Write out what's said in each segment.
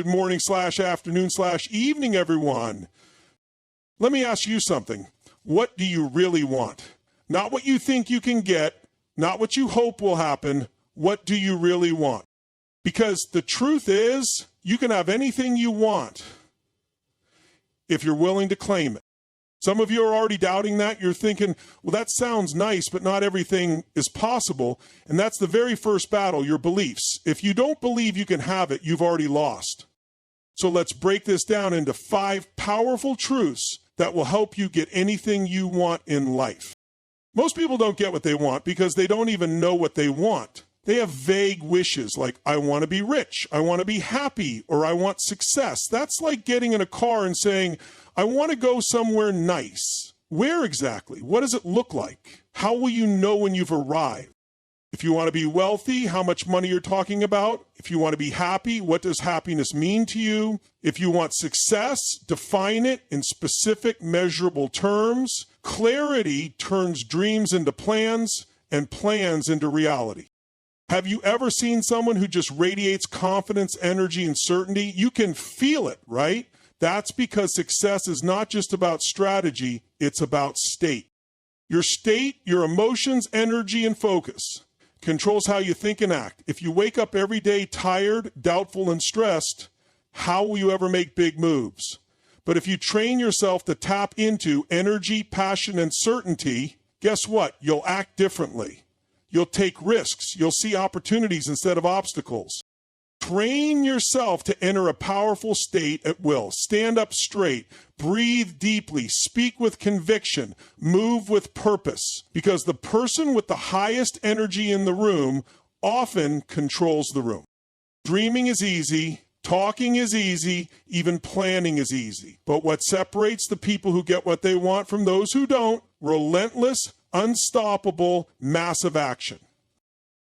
good morning / afternoon / evening, everyone. Let me ask you something. What do you really want? Not what you think you can get, not what you hope will happen. What do you really want? Because the truth is, you can have anything you want if you're willing to claim it. Some of you are already doubting that. You're thinking, well, that sounds nice, but not everything is possible. And that's the very first battle, your beliefs. If you don't believe you can have it, you've already lost. So let's break this down into 5 powerful truths that will help you get anything you want in life. Most people don't get what they want because they don't even know what they want. They have vague wishes like, I want to be rich, I want to be happy, or I want success. That's like getting in a car and saying, I want to go somewhere nice. Where exactly? What does it look like? How will you know when you've arrived? If you want to be wealthy, how much money you're talking about? If you want to be happy, what does happiness mean to you? If you want success, define it in specific, measurable terms. Clarity turns dreams into plans and plans into reality. Have you ever seen someone who just radiates confidence, energy, and certainty? You can feel it, right? That's because success is not just about strategy, it's about state. Your state, your emotions, energy, and focus controls how you think and act. If you wake up every day tired, doubtful, and stressed, how will you ever make big moves? But if you train yourself to tap into energy, passion, and certainty, guess what? You'll act differently. You'll take risks. You'll see opportunities instead of obstacles. Train yourself to enter a powerful state at will. Stand up straight. Breathe deeply. Speak with conviction. Move with purpose. Because the person with the highest energy in the room often controls the room. Dreaming is easy. Talking is easy. Even planning is easy. But what separates the people who get what they want from those who don't? Relentless, unstoppable, massive action.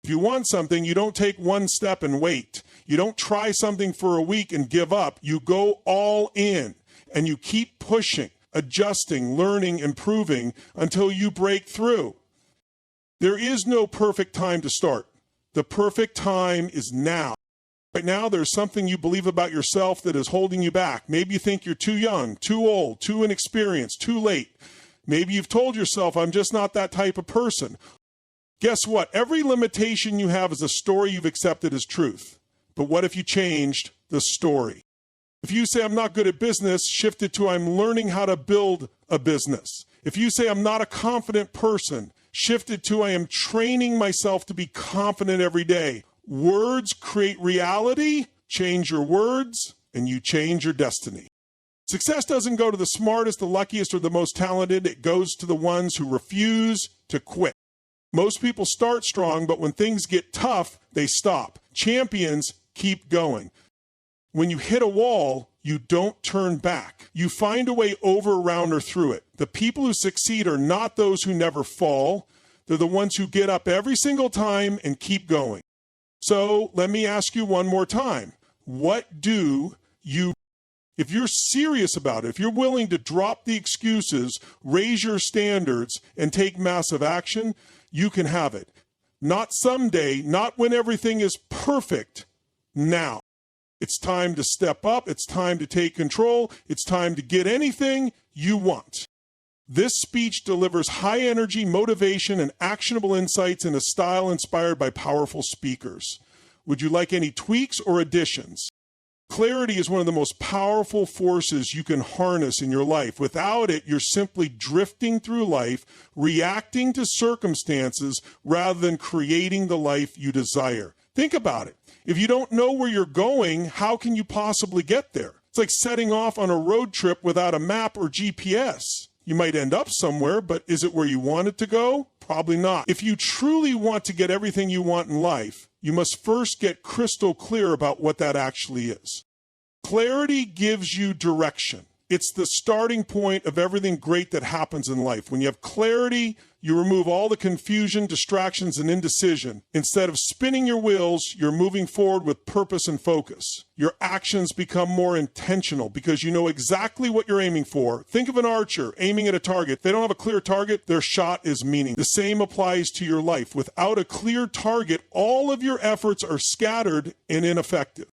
If you want something, you don't take one step and wait. You don't try something for a week and give up. You go all in and you keep pushing, adjusting, learning, improving until you break through. There is no perfect time to start. The perfect time is now. Right now, there's something you believe about yourself that is holding you back. Maybe you think you're too young, too old, too inexperienced, too late. Maybe you've told yourself, I'm just not that type of person. Guess what? Every limitation you have is a story you've accepted as truth. But what if you changed the story? If you say, I'm not good at business, shift it to, I'm learning how to build a business. If you say, I'm not a confident person, shift it to, I am training myself to be confident every day. Words create reality. Change your words, and you change your destiny. Success doesn't go to the smartest, the luckiest, or the most talented. It goes to the ones who refuse to quit. Most people start strong, but when things get tough, they stop. Champions keep going. When you hit a wall, you don't turn back. You find a way over, around, or through it. The people who succeed are not those who never fall. They're the ones who get up every single time and keep going. So let me ask you one more time. What do you If you're serious about it, if you're willing to drop the excuses, raise your standards, and take massive action, you can have it. Not someday, not when everything is perfect, now. It's time to step up. It's time to take control. It's time to get anything you want. This speech delivers high energy, motivation, and actionable insights in a style inspired by powerful speakers. Would you like any tweaks or additions? Clarity is one of the most powerful forces you can harness in your life. Without it, you're simply drifting through life, reacting to circumstances rather than creating the life you desire. Think about it. If you don't know where you're going, how can you possibly get there? It's like setting off on a road trip without a map or GPS. You might end up somewhere, but is it where you want it to go? Probably not. If you truly want to get everything you want in life, you must first get crystal clear about what that actually is. Clarity gives you direction. It's the starting point of everything great that happens in life. When you have clarity, you remove all the confusion, distractions, and indecision. Instead of spinning your wheels, you're moving forward with purpose and focus. Your actions become more intentional because you know exactly what you're aiming for. Think of an archer aiming at a target. If they don't have a clear target, their shot is meaningless. The same applies to your life. Without a clear target, all of your efforts are scattered and ineffective.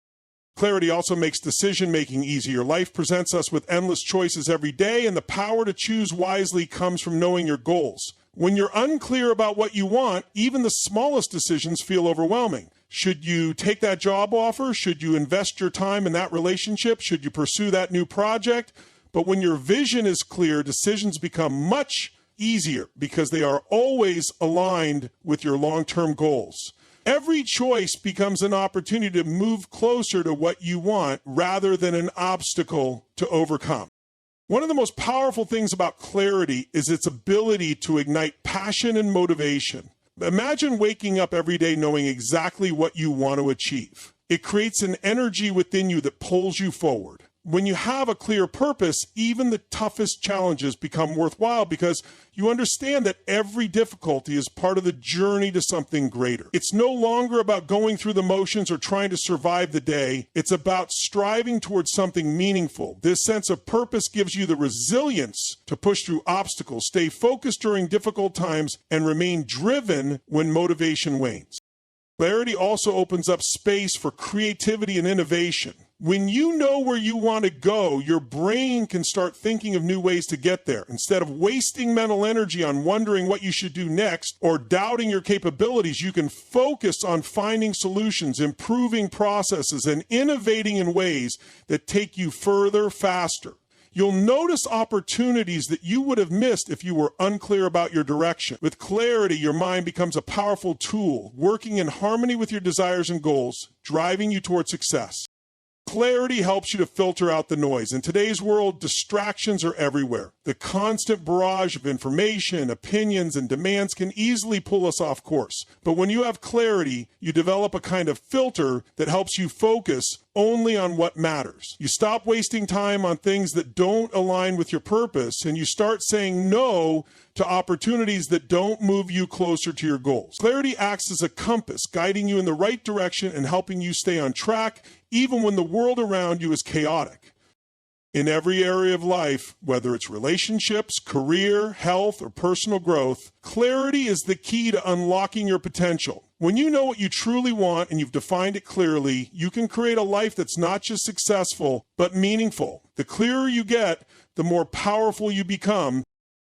Clarity also makes decision-making easier. Life presents us with endless choices every day, and the power to choose wisely comes from knowing your goals. When you're unclear about what you want, even the smallest decisions feel overwhelming. Should you take that job offer? Should you invest your time in that relationship? Should you pursue that new project? But when your vision is clear, decisions become much easier because they are always aligned with your long-term goals. Every choice becomes an opportunity to move closer to what you want rather than an obstacle to overcome. One of the most powerful things about clarity is its ability to ignite passion and motivation. Imagine waking up every day knowing exactly what you want to achieve. It creates an energy within you that pulls you forward. When you have a clear purpose, even the toughest challenges become worthwhile because you understand that every difficulty is part of the journey to something greater. It's no longer about going through the motions or trying to survive the day. It's about striving towards something meaningful. This sense of purpose gives you the resilience to push through obstacles, stay focused during difficult times, and remain driven when motivation wanes. Clarity also opens up space for creativity and innovation. When you know where you want to go, your brain can start thinking of new ways to get there. Instead of wasting mental energy on wondering what you should do next or doubting your capabilities, you can focus on finding solutions, improving processes, and innovating in ways that take you further, faster. You'll notice opportunities that you would have missed if you were unclear about your direction. With clarity, your mind becomes a powerful tool, working in harmony with your desires and goals, driving you toward success. Clarity helps you to filter out the noise. In today's world, distractions are everywhere. The constant barrage of information, opinions, and demands can easily pull us off course. But when you have clarity, you develop a kind of filter that helps you focus only on what matters. You stop wasting time on things that don't align with your purpose, and you start saying no to opportunities that don't move you closer to your goals. Clarity acts as a compass, guiding you in the right direction and helping you stay on track, even when the world around you is chaotic. In every area of life, whether it's relationships, career, health, or personal growth, clarity is the key to unlocking your potential. When you know what you truly want and you've defined it clearly, you can create a life that's not just successful, but meaningful. The clearer you get, the more powerful you become.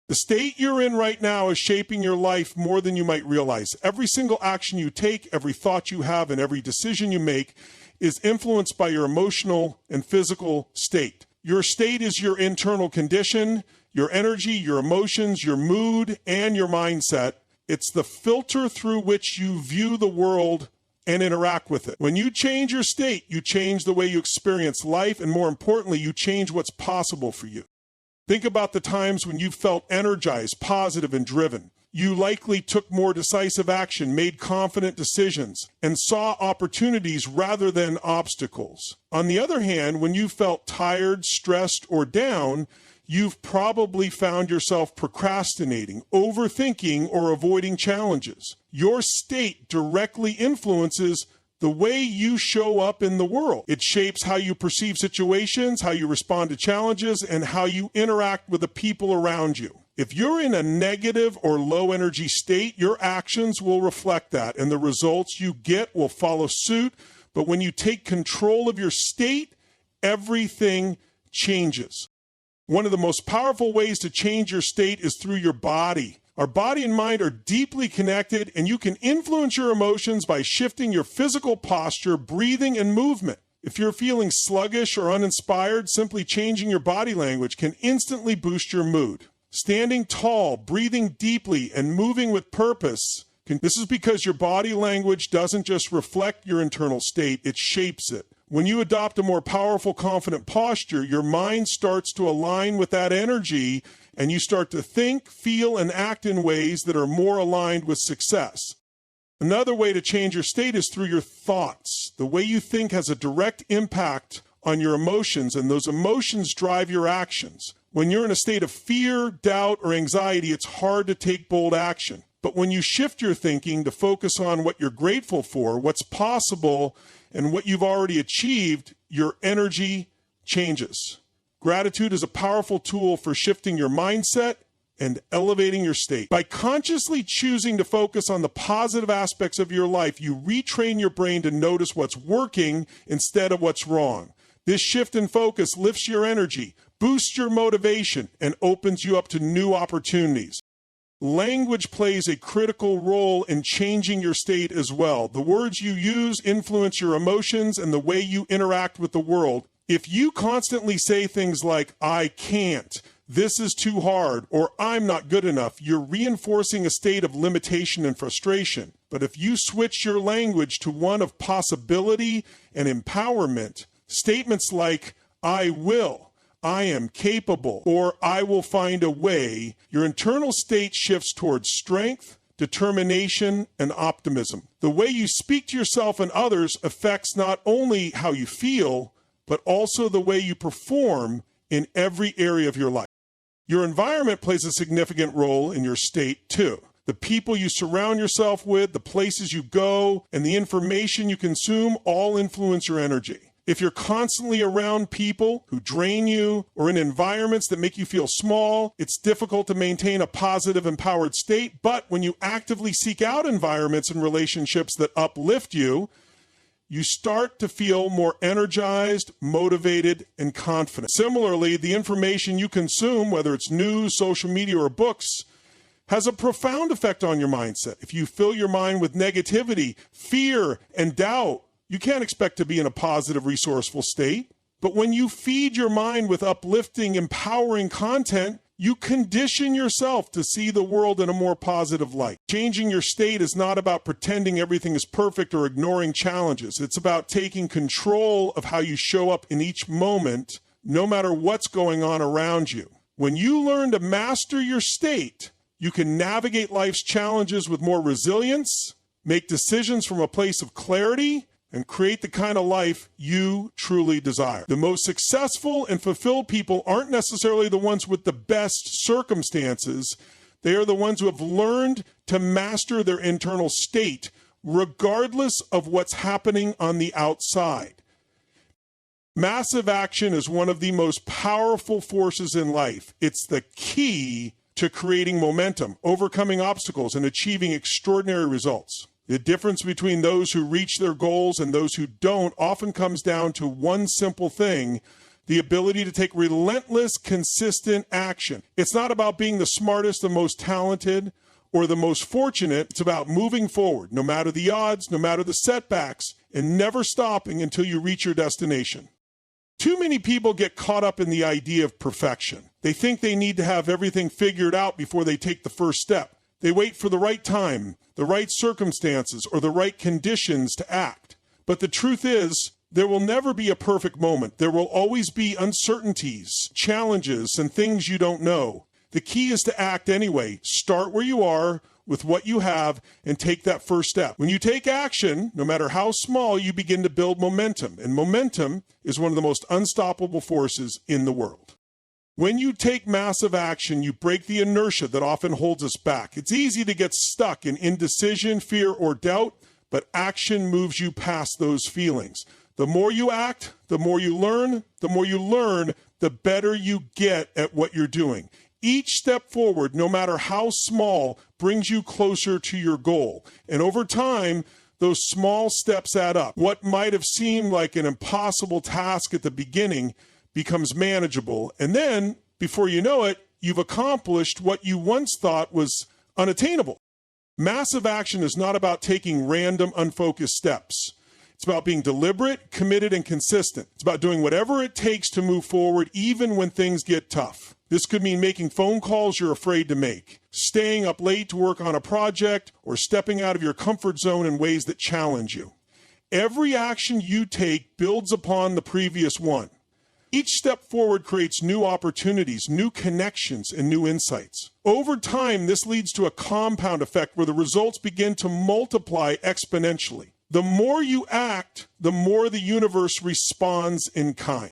The state you're in right now is shaping your life more than you might realize. Every single action you take, every thought you have, and every decision you make is influenced by your emotional and physical state. Your state is your internal condition, your energy, your emotions, your mood, and your mindset. It's the filter through which you view the world and interact with it. When you change your state, you change the way you experience life, and more importantly, you change what's possible for you. Think about the times when you felt energized, positive, and driven. You likely took more decisive action, made confident decisions, and saw opportunities rather than obstacles. On the other hand, when you felt tired, stressed, or down, you've probably found yourself procrastinating, overthinking, or avoiding challenges. Your state directly influences the way you show up in the world. It shapes how you perceive situations, how you respond to challenges, and how you interact with the people around you. If you're in a negative or low energy state, your actions will reflect that, and the results you get will follow suit. But when you take control of your state, everything changes. One of the most powerful ways to change your state is through your body. Our body and mind are deeply connected, and you can influence your emotions by shifting your physical posture, breathing, and movement. If you're feeling sluggish or uninspired, simply changing your body language can instantly boost your mood. Standing tall, breathing deeply, and moving with purpose. This is because your body language doesn't just reflect your internal state, it shapes it. When you adopt a more powerful, confident posture, your mind starts to align with that energy, and you start to think, feel, and act in ways that are more aligned with success. Another way to change your state is through your thoughts. The way you think has a direct impact on your emotions, and those emotions drive your actions. When you're in a state of fear, doubt, or anxiety, it's hard to take bold action. But when you shift your thinking to focus on what you're grateful for, what's possible, and what you've already achieved, your energy changes. Gratitude is a powerful tool for shifting your mindset and elevating your state. By consciously choosing to focus on the positive aspects of your life, you retrain your brain to notice what's working instead of what's wrong. This shift in focus lifts your energy, boosts your motivation, and opens you up to new opportunities. Language plays a critical role in changing your state as well. The words you use influence your emotions and the way you interact with the world. If you constantly say things like, I can't, this is too hard, or I'm not good enough, you're reinforcing a state of limitation and frustration. But if you switch your language to one of possibility and empowerment, statements like, I will, I am capable, or I will find a way, your internal state shifts towards strength, determination, and optimism. The way you speak to yourself and others affects not only how you feel, but also the way you perform in every area of your life. Your environment plays a significant role in your state too. The people you surround yourself with, the places you go, and the information you consume all influence your energy. If you're constantly around people who drain you or in environments that make you feel small, it's difficult to maintain a positive, empowered state. But when you actively seek out environments and relationships that uplift you, you start to feel more energized, motivated, and confident. Similarly, the information you consume, whether it's news, social media, or books, has a profound effect on your mindset. If you fill your mind with negativity, fear, and doubt, you can't expect to be in a positive, resourceful state. But when you feed your mind with uplifting, empowering content, you condition yourself to see the world in a more positive light. Changing your state is not about pretending everything is perfect or ignoring challenges. It's about taking control of how you show up in each moment, no matter what's going on around you. When you learn to master your state, you can navigate life's challenges with more resilience, make decisions from a place of clarity, and create the kind of life you truly desire. The most successful and fulfilled people aren't necessarily the ones with the best circumstances. They are the ones who have learned to master their internal state, regardless of what's happening on the outside. Massive action is one of the most powerful forces in life. It's the key to creating momentum, overcoming obstacles, and achieving extraordinary results. The difference between those who reach their goals and those who don't often comes down to one simple thing: the ability to take relentless, consistent action. It's not about being the smartest, the most talented, or the most fortunate. It's about moving forward, no matter the odds, no matter the setbacks, and never stopping until you reach your destination. Too many people get caught up in the idea of perfection. They think they need to have everything figured out before they take the first step. They wait for the right time, the right circumstances, or the right conditions to act. But the truth is, there will never be a perfect moment. There will always be uncertainties, challenges, and things you don't know. The key is to act anyway. Start where you are with what you have and take that first step. When you take action, no matter how small, you begin to build momentum. And momentum is one of the most unstoppable forces in the world. When you take massive action, you break the inertia that often holds us back. It's easy to get stuck in indecision, fear, or doubt, but action moves you past those feelings. The more you act, the more you learn. The more you learn, the better you get at what you're doing. Each step forward, no matter how small, brings you closer to your goal. And over time, those small steps add up. What might have seemed like an impossible task at the beginning becomes manageable. And then, before you know it, you've accomplished what you once thought was unattainable. Massive action is not about taking random, unfocused steps. It's about being deliberate, committed, and consistent. It's about doing whatever it takes to move forward, even when things get tough. This could mean making phone calls you're afraid to make, staying up late to work on a project, or stepping out of your comfort zone in ways that challenge you. Every action you take builds upon the previous one. Each step forward creates new opportunities, new connections, and new insights. Over time, this leads to a compound effect where the results begin to multiply exponentially. The more you act, the more the universe responds in kind.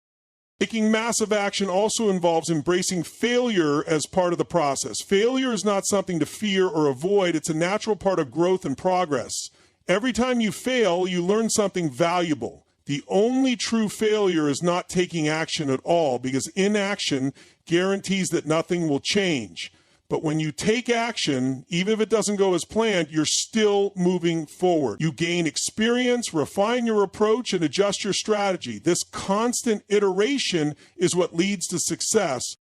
Taking massive action also involves embracing failure as part of the process. Failure is not something to fear or avoid. It's a natural part of growth and progress. Every time you fail, you learn something valuable. The only true failure is not taking action at all, because inaction guarantees that nothing will change. But when you take action, even if it doesn't go as planned, you're still moving forward. You gain experience, refine your approach, and adjust your strategy. This constant iteration is what leads to success.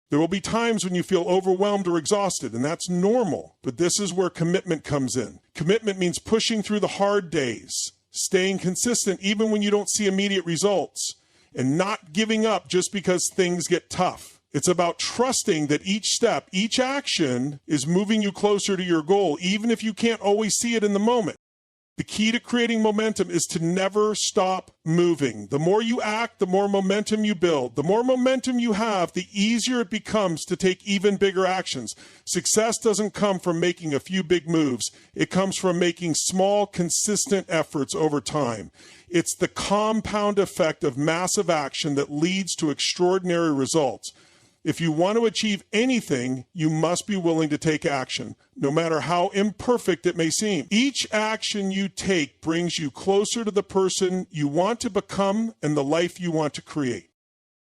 There will be times when you feel overwhelmed or exhausted, and that's normal. But this is where commitment comes in. Commitment means pushing through the hard days, staying consistent even when you don't see immediate results, and not giving up just because things get tough. It's about trusting that each step, each action is moving you closer to your goal, even if you can't always see it in the moment. The key to creating momentum is to never stop moving. The more you act, the more momentum you build. The more momentum you have, the easier it becomes to take even bigger actions. Success doesn't come from making a few big moves. It comes from making small, consistent efforts over time. It's the compound effect of massive action that leads to extraordinary results. If you want to achieve anything, you must be willing to take action, no matter how imperfect it may seem. Each action you take brings you closer to the person you want to become and the life you want to create.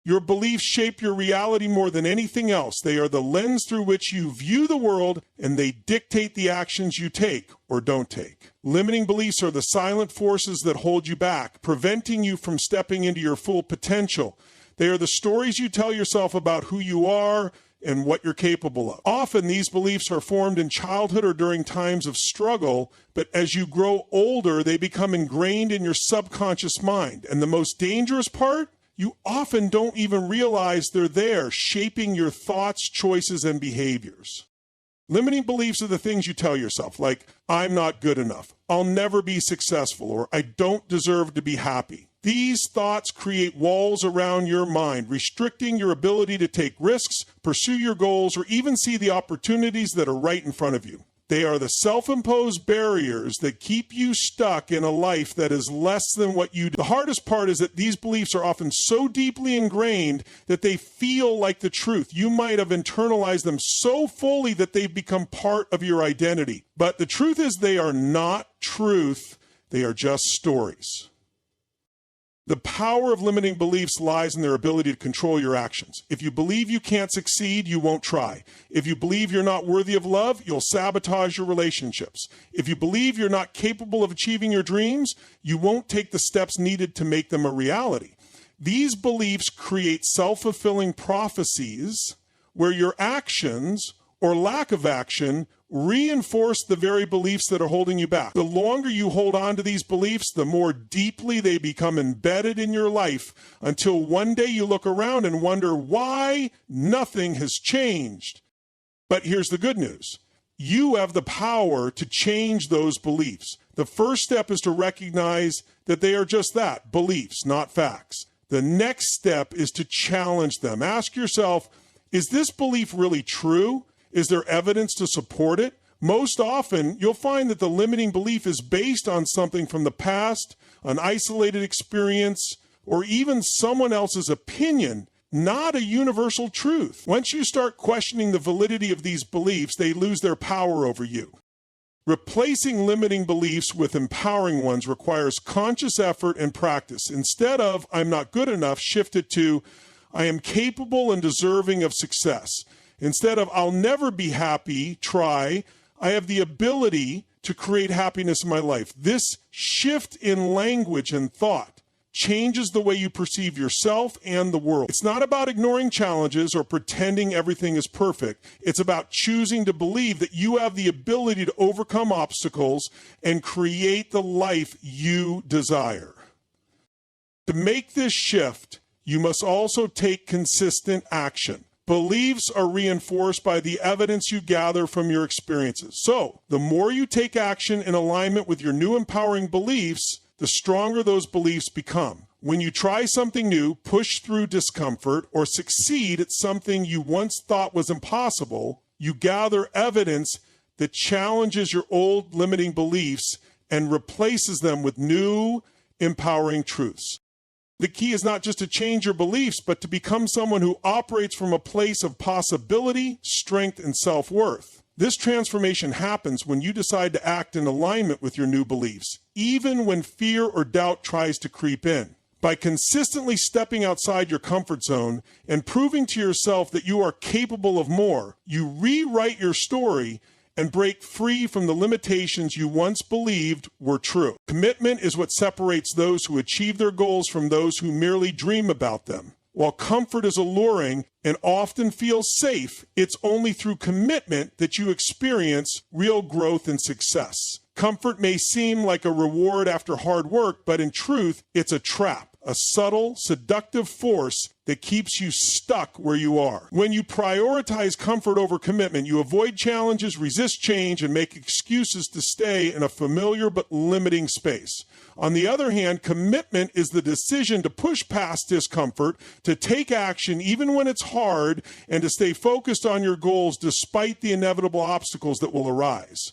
Your beliefs shape your reality more than anything else. They are the lens through which you view the world, and they dictate the actions you take or don't take. Limiting beliefs are the silent forces that hold you back, preventing you from stepping into your full potential. They are the stories you tell yourself about who you are and what you're capable of. Often these beliefs are formed in childhood or during times of struggle, but as you grow older, they become ingrained in your subconscious mind. And the most dangerous part? You often don't even realize they're there, shaping your thoughts, choices, and behaviors. Limiting beliefs are the things you tell yourself, like, I'm not good enough, I'll never be successful, or I don't deserve to be happy. These thoughts create walls around your mind, restricting your ability to take risks, pursue your goals, or even see the opportunities that are right in front of you. They are the self-imposed barriers that keep you stuck in a life that is less than what you do. The hardest part is that these beliefs are often so deeply ingrained that they feel like the truth. You might have internalized them so fully that they've become part of your identity. But the truth is they are not truth. They are just stories. The power of limiting beliefs lies in their ability to control your actions. If you believe you can't succeed, you won't try. If you believe you're not worthy of love, you'll sabotage your relationships. If you believe you're not capable of achieving your dreams, you won't take the steps needed to make them a reality. These beliefs create self-fulfilling prophecies where your actions or lack of action reinforce the very beliefs that are holding you back. The longer you hold on to these beliefs, the more deeply they become embedded in your life until one day you look around and wonder why nothing has changed. But here's the good news. You have the power to change those beliefs. The first step is to recognize that they are just that, beliefs, not facts. The next step is to challenge them. Ask yourself, is this belief really true? Is there evidence to support it? Most often, you'll find that the limiting belief is based on something from the past, an isolated experience, or even someone else's opinion, not a universal truth. Once you start questioning the validity of these beliefs, they lose their power over you. Replacing limiting beliefs with empowering ones requires conscious effort and practice. Instead of, I'm not good enough, shift it to, I am capable and deserving of success. Instead of, I'll never be happy, try, I have the ability to create happiness in my life. This shift in language and thought changes the way you perceive yourself and the world. It's not about ignoring challenges or pretending everything is perfect. It's about choosing to believe that you have the ability to overcome obstacles and create the life you desire. To make this shift, you must also take consistent action. Beliefs are reinforced by the evidence you gather from your experiences. So, the more you take action in alignment with your new empowering beliefs, the stronger those beliefs become. When you try something new, push through discomfort, or succeed at something you once thought was impossible, you gather evidence that challenges your old limiting beliefs and replaces them with new empowering truths. The key is not just to change your beliefs, but to become someone who operates from a place of possibility, strength, and self-worth. This transformation happens when you decide to act in alignment with your new beliefs, even when fear or doubt tries to creep in. By consistently stepping outside your comfort zone and proving to yourself that you are capable of more, you rewrite your story and break free from the limitations you once believed were true. Commitment is what separates those who achieve their goals from those who merely dream about them. While comfort is alluring and often feels safe, it's only through commitment that you experience real growth and success. Comfort may seem like a reward after hard work, but in truth, it's a trap, a subtle, seductive force that keeps you stuck where you are. When you prioritize comfort over commitment, you avoid challenges, resist change, and make excuses to stay in a familiar but limiting space. On the other hand, commitment is the decision to push past discomfort, to take action even when it's hard, and to stay focused on your goals despite the inevitable obstacles that will arise.